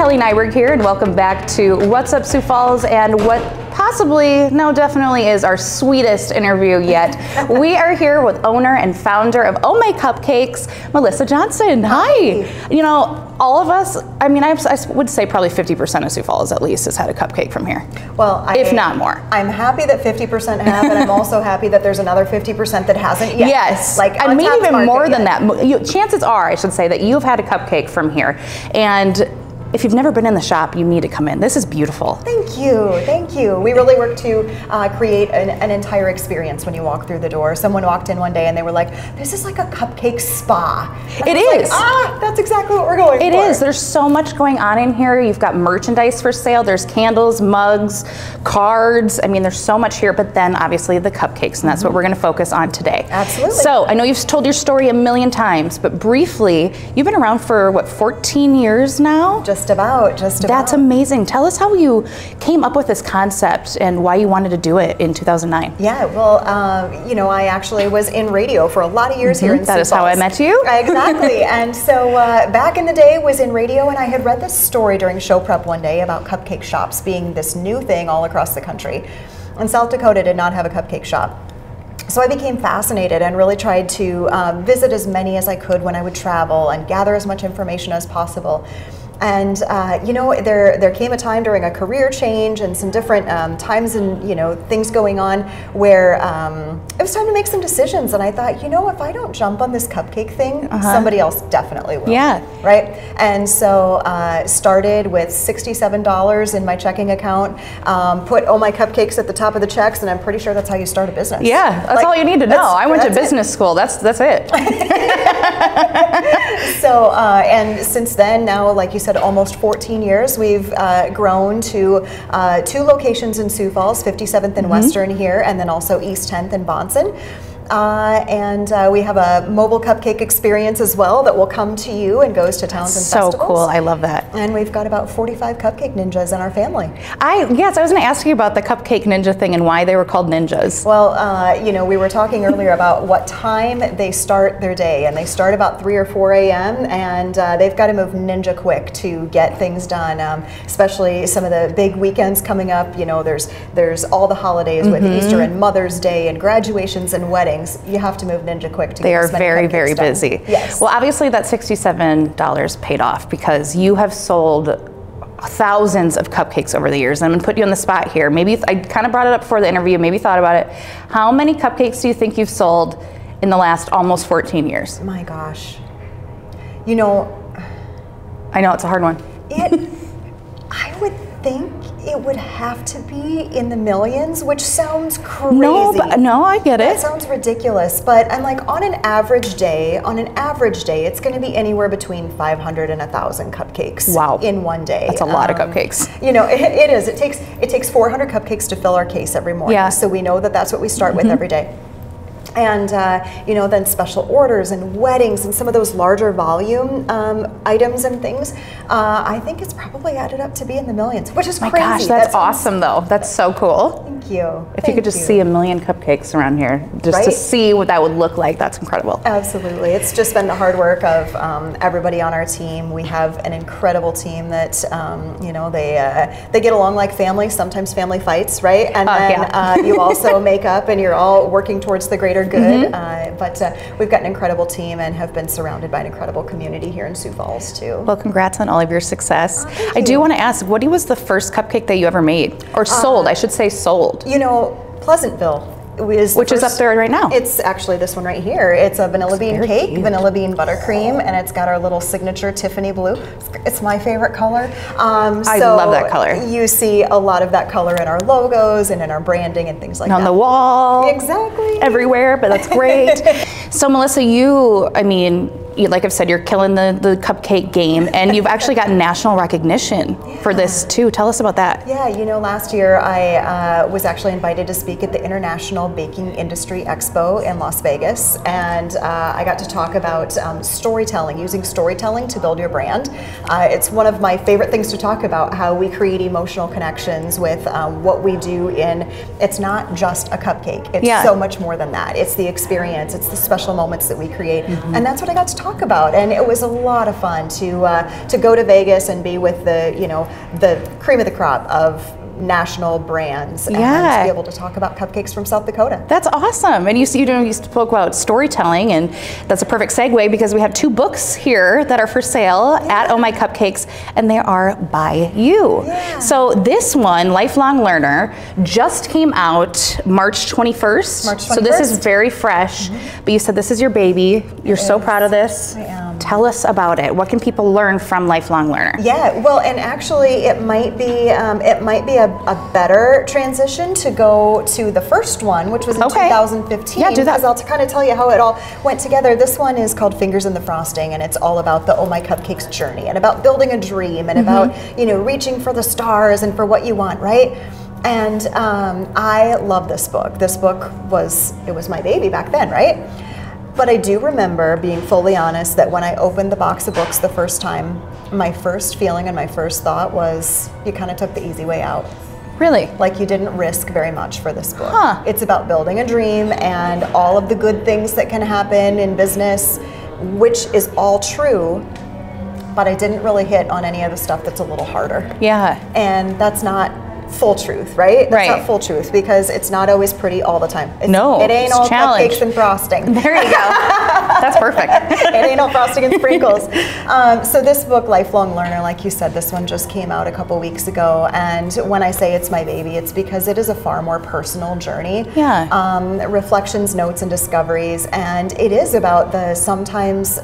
Kelly Nyberg here, and welcome back to What's Up Sioux Falls, and what possibly, no, definitely is our sweetest interview yet. We are here with owner and founder of Oh My Cupcakes, Melissa Johnson. Hi. You know, all of us, I mean, I would say probably 50% of Sioux Falls at least has had a cupcake from here. Well, if not more. I'm happy that 50% have, and I'm also happy that there's another 50% that hasn't yet. Yes, like and maybe even more than that. Chances are, I should say, that you've had a cupcake from here. And if you've never been in the shop, you need to come in. This is beautiful. Thank you, thank you. We really work to create an entire experience when you walk through the door. Someone walked in one day and they were like, this is like a cupcake spa. And it is. Like, that's exactly what we're going for. It is. There's so much going on in here. You've got merchandise for sale. There's candles, mugs, cards. I mean, there's so much here, but then obviously the cupcakes, and that's what we're going to focus on today. Absolutely. So I know you've told your story a million times, but briefly, you've been around for what, 14 years now? Just about. That's amazing. Tell us how you came up with this concept and why you wanted to do it in 2009. Yeah, well, you know, I actually was in radio for a lot of years here in Sioux Falls. That is how I met you. Exactly. And so back in the day was in radio, and I had read this story during show prep one day about cupcake shops being this new thing all across the country. And South Dakota did not have a cupcake shop. So I became fascinated and really tried to visit as many as I could when I would travel and gather as much information as possible. And you know, there came a time during a career change and some different times and, you know, things going on where it was time to make some decisions. And I thought, you know, if I don't jump on this cupcake thing, somebody else definitely will. Yeah. Right? And so started with $67 in my checking account, put Oh My Cupcakes at the top of the checks, and I'm pretty sure that's how you start a business. Yeah, that's like, all you need to know. I went to business school. That's it. So, and since then, now, like you said, almost 14 years, we've grown to 2 locations in Sioux Falls, 57th and Western here, and then also East 10th and Bonson. And we have a mobile cupcake experience as well that will come to you and goes to towns and festivals. So cool, I love that. And we've got about 45 cupcake ninjas in our family. Yes, I was going to ask you about the cupcake ninja thing and why they were called ninjas. Well, you know, we were talking earlier about what time they start their day, and they start about 3 or 4 a.m. and they've got to move ninja quick to get things done, especially some of the big weekends coming up. You know, there's all the holidays with Easter and Mother's Day and graduations and weddings. You have to move ninja quick to get They are very, very busy. Yes. Well, obviously that $67 paid off because you have sold thousands of cupcakes over the years. I'm going to put you on the spot here. Maybe I kind of brought it up before the interview, maybe thought about it. How many cupcakes do you think you've sold in the last almost 14 years? My gosh. You know, I know it's a hard one. I would think it would have to be in the millions, which sounds crazy. No, I get it. That sounds ridiculous, but I'm like, on an average day, it's going to be anywhere between 500 and 1,000 cupcakes. Wow. In one day. That's a lot of cupcakes. You know, it is. It takes 400 cupcakes to fill our case every morning. Yeah. So we know that that's what we start with every day. And you know, then special orders and weddings and some of those larger volume items and things, I think it's probably added up to be in the millions, which is crazy. My gosh, that's awesome though. That's so cool. Thank you. If you could just see 1 million cupcakes around here, just to see what that would look like, that's incredible. Absolutely. It's just been the hard work of everybody on our team. We have an incredible team that, you know, they get along like family, sometimes family fights, right? And then you also make up and you're all working towards the greater good. But we've got an incredible team and have been surrounded by an incredible community here in Sioux Falls too. Well, congrats on all of your success. Thank I you. do want to ask, what was the first cupcake that you ever made? Or sold, I should say sold. You know, Pleasantville. Which is up there right now. It's actually this one right here. It's a vanilla bean cake, vanilla bean buttercream, and it's got our little signature Tiffany blue. It's my favorite color. I love that color. You see a lot of that color in our logos and in our branding and things like that. On the wall. Exactly. Everywhere, but that's great. So Melissa, you, I mean, like I've said, you're killing the cupcake game, and you've actually gotten national recognition for this too. Tell us about that. Yeah, you know, last year I was actually invited to speak at the International Baking Industry Expo in Las Vegas, and I got to talk about storytelling, using storytelling to build your brand. It's one of my favorite things to talk about, how we create emotional connections with what we do it's not just a cupcake. It's so much more than that. It's the experience, it's the special moments that we create, and that's what I got to talk talk about. And it was a lot of fun to go to Vegas and be with the, you know, the cream of the crop of national brands and to be able to talk about cupcakes from South Dakota. That's awesome. And you spoke about storytelling, and that's a perfect segue because we have 2 books here that are for sale at Oh My Cupcakes, and they are by you. So this one, Lifelong Learner, just came out March 21st. So this is very fresh, but you said this is your baby. You're so proud of this. I am. Tell us about it. What can people learn from Lifelong Learner? Yeah, well, and actually it might be a better transition to go to the first one, which was in 2015. Yeah, do that. Because I'll kind of tell you how it all went together. This one is called Fingers in the Frosting, and it's all about the Oh My Cupcakes journey and about building a dream and about, you know, reaching for the stars and for what you want, right? And I love this book. This book was my baby back then, right? But I do remember being fully honest that when I opened the box of books the first time, my first feeling and my first thought was, you kind of took the easy way out. Really? Like you didn't risk very much for this book. It's about building a dream and all of the good things that can happen in business, which is all true, but I didn't really hit on any of the stuff that's a little harder. Yeah. And that's not full truth, right? That's not full truth because it's not always pretty all the time. It ain't all cupcakes and frosting. There you go. That's perfect. It ain't all frosting and sprinkles. So this book, Lifelong Learner, like you said, this one just came out a couple weeks ago. And when I say it's my baby, it's because it is a far more personal journey. Yeah. Reflections, notes, and discoveries. And it is about the sometimes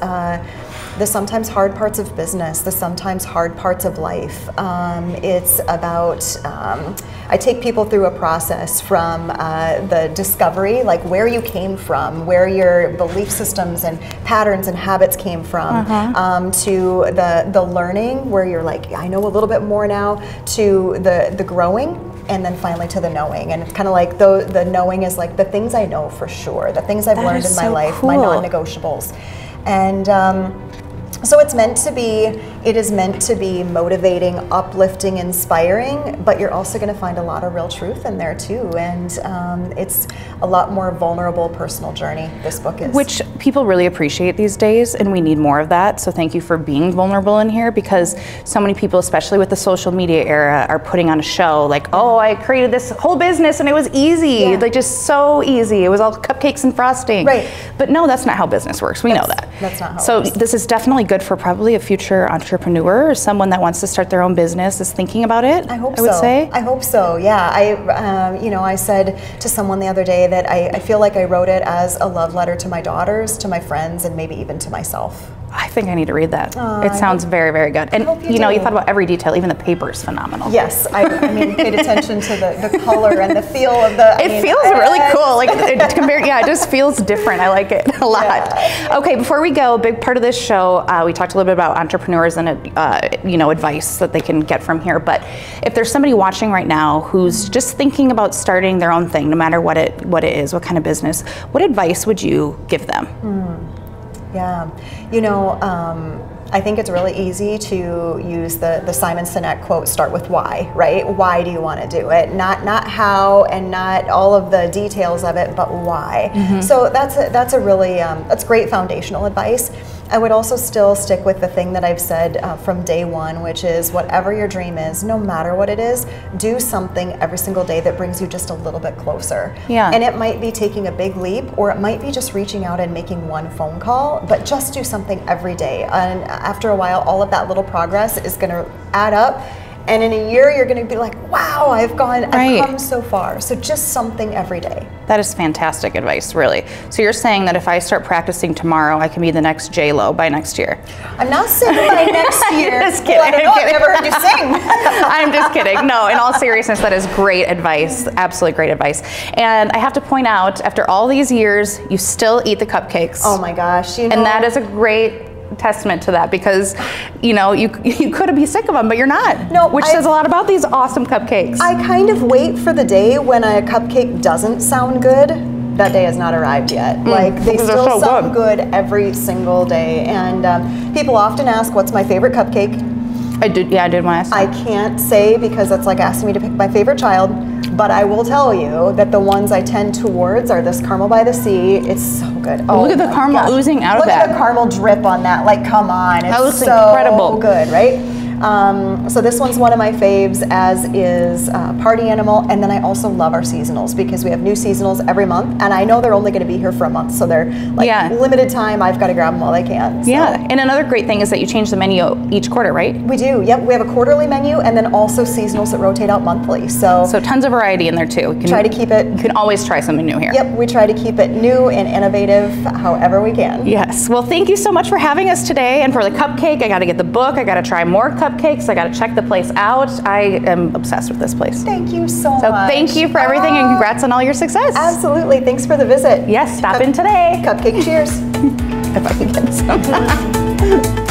hard parts of business, the sometimes hard parts of life. It's about, I take people through a process from the discovery, like where you came from, where your belief systems and patterns and habits came from, to the learning, where you're like, I know a little bit more now, to the growing, and then finally to the knowing. And kind of like the knowing is like the things I know for sure, the things I've learned in my life, my non-negotiables. And so it is meant to be motivating, uplifting, inspiring, but you're also going to find a lot of real truth in there too. And it's a lot more vulnerable personal journey, this book is. Which people really appreciate these days, and we need more of that. So thank you for being vulnerable in here, because so many people, especially with the social media era, are putting on a show like, oh, I created this whole business and it was easy, like just so easy. It was all cupcakes and frosting. Right. But no, that's not how business works. We know that. That's not how so it works. This is definitely good for probably a future entrepreneur or someone that wants to start their own business, is thinking about it. I hope I would say. I hope so. Yeah. I said to someone the other day that I feel like I wrote it as a love letter to my daughters, to my friends, and maybe even to myself. I think I need to read that. It sounds very, very good. And you thought about every detail, even the paper is phenomenal. Yes, I mean, paid attention to the color and the feel of the. It feels really cool. Like it just feels different. I like it a lot. Yeah. Okay, before we go, a big part of this show, we talked a little bit about entrepreneurs and advice that they can get from here. But if there's somebody watching right now who's just thinking about starting their own thing, no matter what it is, what kind of business, what advice would you give them? Yeah, I think it's really easy to use the Simon Sinek quote, start with why, right? Why do you want to do it? Not how and not all of the details of it, but why. So that's a really, that's great foundational advice. I would also still stick with the thing that I've said from day one, which is whatever your dream is, no matter what it is, do something every single day that brings you just a little bit closer. Yeah. And it might be taking a big leap, or it might be just reaching out and making one phone call, but just do something every day. And after a while, all of that little progress is going to add up. And in a year, you're going to be like, wow, I've come so far. So just something every day. That is fantastic advice, really. So you're saying that if I start practicing tomorrow, I can be the next J-Lo by next year? I'm not saying by next year. Just kidding. Well, I don't know, I've never heard you sing. I'm just kidding. No, in all seriousness, that is great advice. Absolutely great advice. And I have to point out, after all these years, you still eat the cupcakes. Oh my gosh. And that is a great testament to that, because you could be sick of them, but you're not. No, which says a lot about these awesome cupcakes. I kind of wait for the day when a cupcake doesn't sound good. That day has not arrived yet. Like they still sound good every single day. And people often ask, what's my favorite cupcake? I did want to ask that. I can't say, because that's like asking me to pick my favorite child. But I will tell you that the ones I tend towards are this caramel by the sea. It's so good. Oh, look at the caramel oozing out of that. Look at the caramel drip on that. Like, come on. It's that looks so incredible. Good, right? So this one's one of my faves, as is Party Animal, and then I also love our seasonals because we have new seasonals every month, and I know they're only going to be here for a month, so they're like limited time. I've got to grab them while I can. So. Yeah, and another great thing is that you change the menu each quarter, right? We do. Yep, we have a quarterly menu, and then also seasonals that rotate out monthly. So tons of variety in there too. We can try to keep it. You can always try something new here. Yep, we try to keep it new and innovative, however we can. Yes. Well, thank you so much for having us today, and for the cupcake. I got to get the book. I got to try more cupcakes. I got to check the place out. I am obsessed with this place. Thank you so much. So thank you for everything, and congrats on all your success. Absolutely. Thanks for the visit. Yes, stop in today. Cupcake cheers. If I can get some.